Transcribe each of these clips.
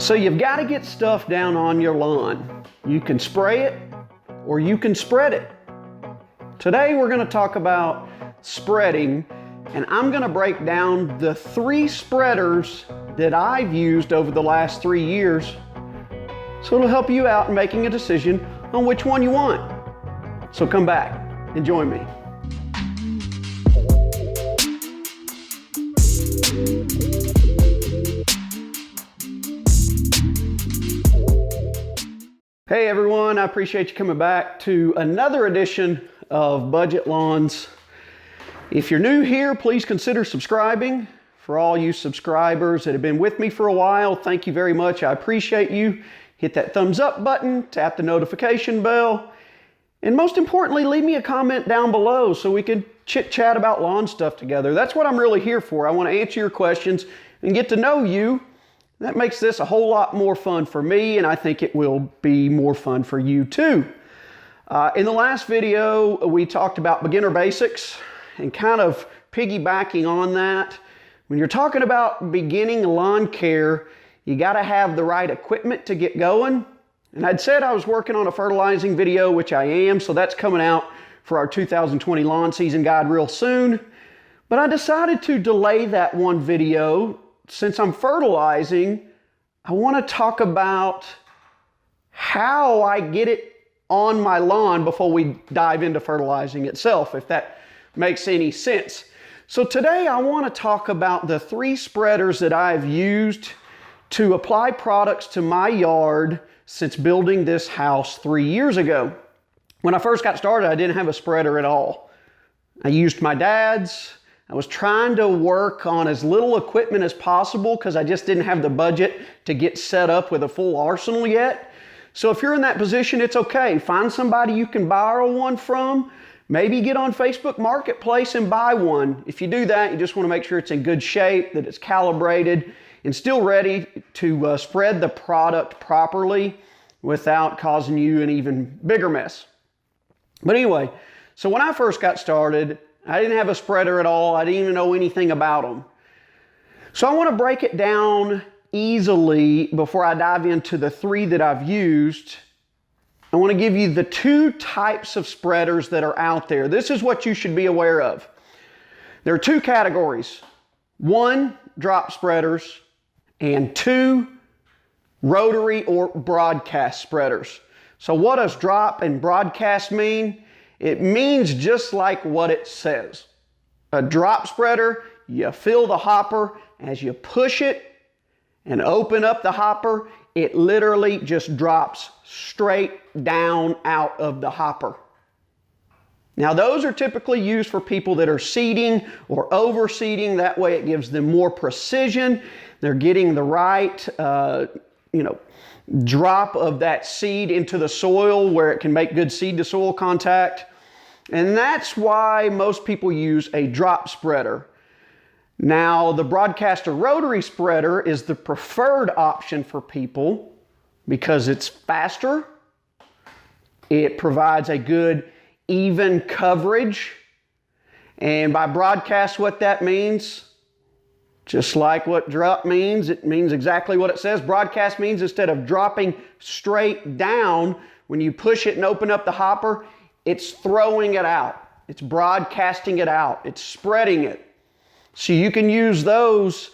So you've got to get stuff down on your lawn. You can spray it or you can spread it. Today we're going to talk about spreading, and I'm going to break down the 3 spreaders that I've used over the last 3 years. So it'll help you out in making a decision on which one you want. So come back and join me. Hey everyone, I appreciate you coming back to another edition of Budget Lawns. If you're new here, please consider subscribing. For all you subscribers that have been with me for a while, thank you very much. I appreciate you. Hit that thumbs up button, tap the notification bell, and most importantly, leave me a comment down below so we can chit chat about lawn stuff together. That's what I'm really here for. I want to answer your questions and get to know you. That makes this a whole lot more fun for me, and I think it will be more fun for you too. In the last video, we talked about beginner basics, and kind of piggybacking on that, when you're talking about beginning lawn care, you got to have the right equipment to get going. And I'd said I was working on a fertilizing video, which I am, so that's coming out for our 2020 lawn season guide real soon. But I decided to delay that one video. Since I'm fertilizing, I want to talk about how I get it on my lawn before we dive into fertilizing itself, if that makes any sense. So today I want to talk about the 3 spreaders that I've used to apply products to my yard since building this house 3 years ago. When I first got started, I didn't have a spreader at all. I used my dad's. I was trying to work on as little equipment as possible because I just didn't have the budget to get set up with a full arsenal yet. So if you're in that position, it's okay. Find somebody you can borrow one from. Maybe get on Facebook Marketplace and buy one. If you do that, you just want to make sure it's in good shape, that it's calibrated, and still ready to spread the product properly without causing you an even bigger mess. But anyway, so when I first got started, I didn't have a spreader at all. I didn't even know anything about them. So I want to break it down easily before I dive into the 3 that I've used. I want to give you the 2 types of spreaders that are out there. This is what you should be aware of. There are 2 categories. 1, drop spreaders, and 2, rotary or broadcast spreaders. So what does drop and broadcast mean? It means just like what it says. A drop spreader, you fill the hopper. As you push it and open up the hopper, it literally just drops straight down out of the hopper. Now those are typically used for people that are seeding or overseeding. That way it gives them more precision. They're getting the right drop of that seed into the soil where it can make good seed to soil contact. And that's why most people use a drop spreader. Now, the broadcast or rotary spreader is the preferred option for people because it's faster. It provides a good even coverage. And by broadcast, what that means, just like what drop means, it means exactly what it says. Broadcast means instead of dropping straight down, when you push it and open up the hopper, it's throwing it out. It's broadcasting it out. It's spreading it. So you can use those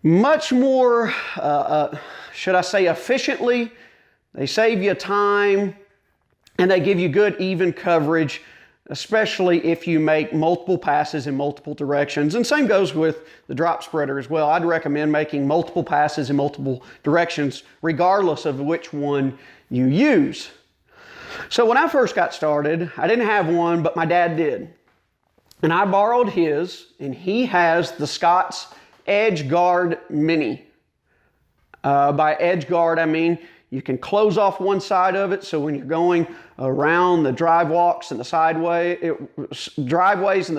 much more, should I say, efficiently. They save you time and they give you good even coverage, especially if you make multiple passes in multiple directions. And same goes with the drop spreader as well. I'd recommend making multiple passes in multiple directions, regardless of which one you use. So when I first got started, I didn't have one, but my dad did. And I borrowed his, and he has the Scott's EdgeGuard Mini. By EdgeGuard, I mean you can close off one side of it, so when you're going around the driveways and the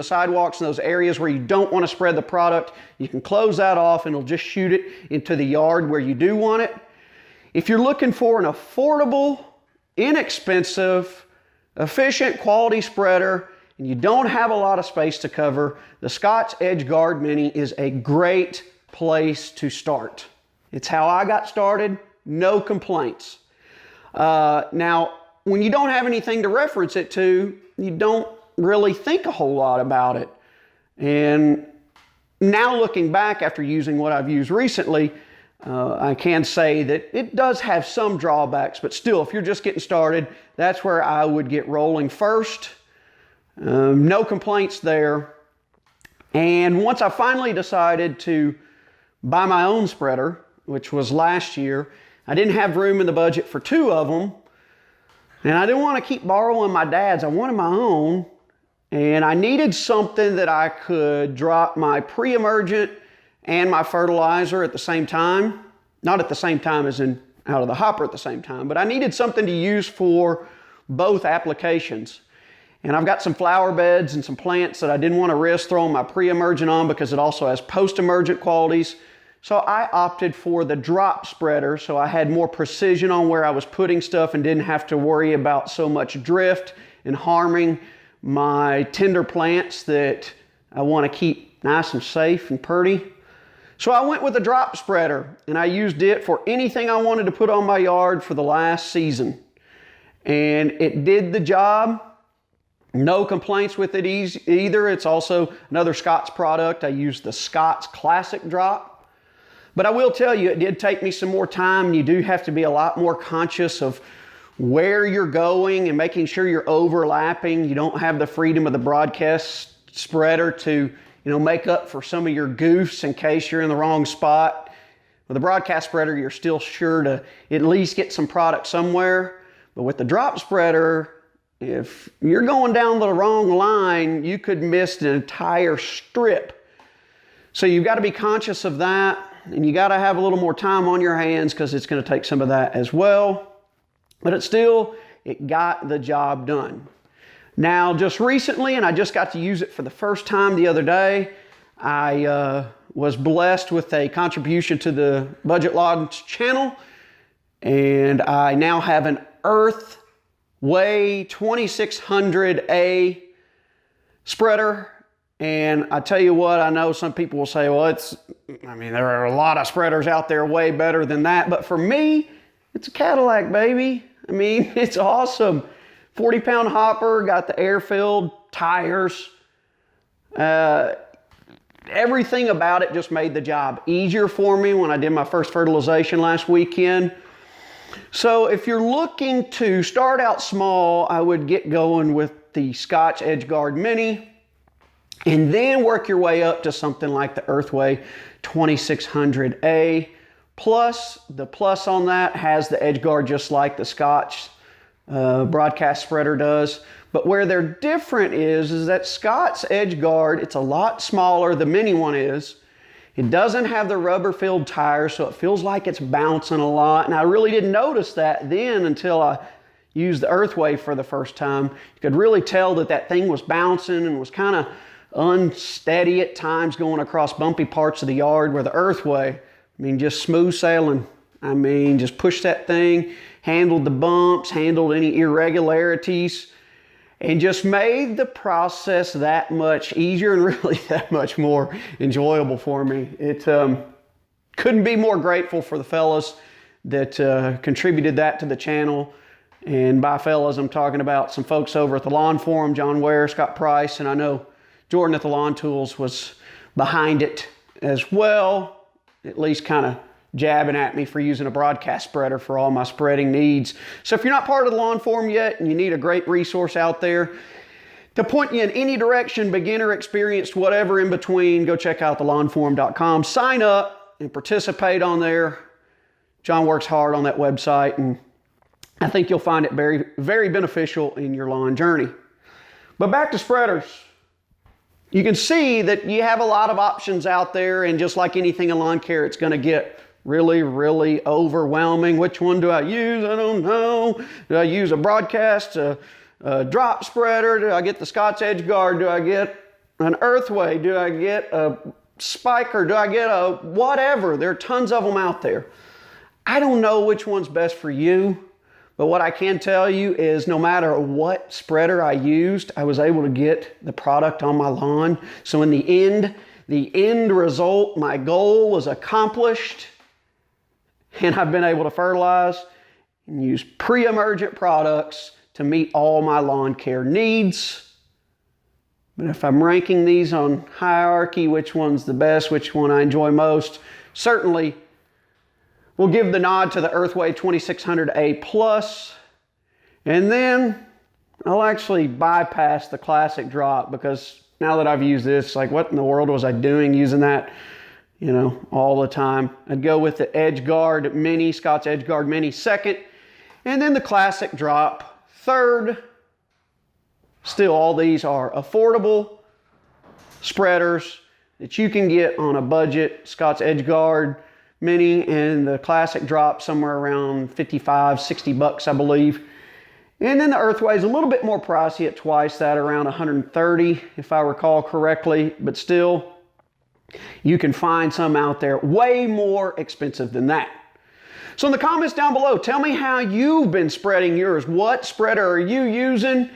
sidewalks and those areas where you don't want to spread the product, you can close that off and it'll just shoot it into the yard where you do want it. If you're looking for an affordable, inexpensive, efficient, quality spreader, and you don't have a lot of space to cover, the Scott's EdgeGuard Mini is a great place to start. It's how I got started, no complaints. Now, when you don't have anything to reference it to, you don't really think a whole lot about it. And now looking back after using what I've used recently, I can say that it does have some drawbacks, but still, if you're just getting started, that's where I would get rolling first. No complaints there. And once I finally decided to buy my own spreader, which was last year, I didn't have room in the budget for 2 of them. And I didn't want to keep borrowing my dad's. I wanted my own. And I needed something that I could drop my pre-emergent and my fertilizer at the same time. Not at the same time as in out of the hopper at the same time, but I needed something to use for both applications. And I've got some flower beds and some plants that I didn't want to risk throwing my pre-emergent on because it also has post-emergent qualities. So I opted for the drop spreader, so I had more precision on where I was putting stuff and didn't have to worry about so much drift and harming my tender plants that I want to keep nice and safe and pretty. So I went with a drop spreader, and I used it for anything I wanted to put on my yard for the last season. And it did the job. No complaints with it either. It's also another Scott's product. I used the Scott's Classic Drop. But I will tell you, it did take me some more time. You do have to be a lot more conscious of where you're going and making sure you're overlapping. You don't have the freedom of the broadcast spreader to, make up for some of your goofs in case you're in the wrong spot. With the broadcast spreader, you're still sure to at least get some product somewhere. But with the drop spreader, if you're going down the wrong line, you could miss an entire strip. So you've got to be conscious of that, and you got to have a little more time on your hands because it's going to take some of that as well. But it got the job done. Now, just recently, and I just got to use it for the first time the other day, I was blessed with a contribution to the Budget Launch channel, and I now have an EarthWay 2600A spreader. And I tell you what, I know some people will say, well, there are a lot of spreaders out there way better than that. But for me, it's a Cadillac, baby. It's awesome. 40-pound hopper, got the air-filled tires. Everything about it just made the job easier for me when I did my first fertilization last weekend. So if you're looking to start out small, I would get going with the Scotch EdgeGuard Mini and then work your way up to something like the EarthWay 2600A. Plus, the plus on that has the EdgeGuard just like the Scotch broadcast spreader does. But where they're different is that Scott's EdgeGuard, it's a lot smaller, the mini one is. It doesn't have the rubber-filled tires, so it feels like it's bouncing a lot. And I really didn't notice that then until I used the EarthWay for the first time. You could really tell that thing was bouncing and was kind of unsteady at times going across bumpy parts of the yard, where the EarthWay, just smooth sailing. Just pushed that thing, handled the bumps, handled any irregularities, and just made the process that much easier and really that much more enjoyable for me. It couldn't be more grateful for the fellas that contributed that to the channel. And by fellas, I'm talking about some folks over at the Lawn Forum, John Ware, Scott Price, and I know Jordan at the Lawn Tools was behind it as well, at least kind of jabbing at me for using a broadcast spreader for all my spreading needs. So if you're not part of the Lawn Forum yet and you need a great resource out there to point you in any direction, beginner, experienced, whatever in between, go check out thelawnforum.com. Sign up and participate on there. John works hard on that website, and I think you'll find it very, very beneficial in your lawn journey. But back to spreaders. You can see that you have a lot of options out there, and just like anything in lawn care, it's going to get really, really overwhelming. Which one do I use? I don't know. Do I use a broadcast, a drop spreader? Do I get the Scott's EdgeGuard? Do I get an EarthWay? Do I get a spiker? Do I get a whatever? There are tons of them out there. I don't know which one's best for you, but what I can tell you is no matter what spreader I used, I was able to get the product on my lawn. So in the end result, my goal was accomplished. and I've been able to fertilize and use pre-emergent products to meet all my lawn care needs. But if I'm ranking these on hierarchy, which one's the best, which one I enjoy most, certainly we'll give the nod to the EarthWay 2600APlus. And then I'll actually bypass the classic drop, because now that I've used this, like, what in the world was I doing using that, you know, all the time? I'd go with the EdgeGuard Mini, Scott's EdgeGuard Mini second, and then the classic drop third. Still, all these are affordable spreaders that you can get on a budget. Scott's EdgeGuard Mini and the classic drop somewhere around 55, 60 bucks, I believe. And then the EarthWay is a little bit more pricey at twice that, around 130 if I recall correctly, but still you can find some out there way more expensive than that. So in the comments down below, tell me how you've been spreading yours. What spreader are you using?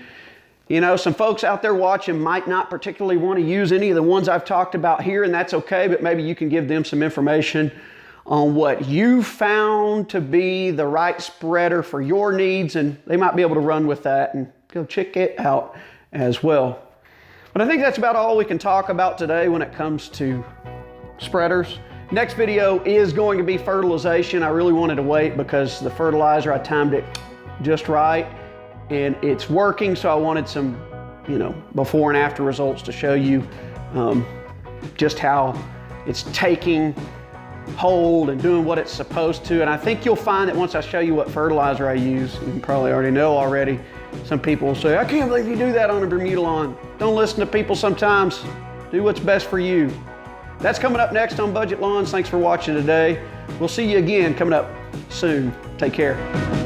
You know, some folks out there watching might not particularly want to use any of the ones I've talked about here, and that's okay, but maybe you can give them some information on what you found to be the right spreader for your needs, and they might be able to run with that and go check it out as well. But I think that's about all we can talk about today when it comes to spreaders. Next video is going to be fertilization. I really wanted to wait because the fertilizer, I timed it just right and it's working, so I wanted some, you know, before and after results to show you just how it's taking hold and doing what it's supposed to. And I think you'll find that once I show you what fertilizer I use, you probably already know already, some people will say, I can't believe you do that on a Bermuda lawn. Don't listen to people sometimes. Do what's best for you. That's coming up next on Budget Lawns. Thanks for watching today. We'll see you again coming up soon. Take care.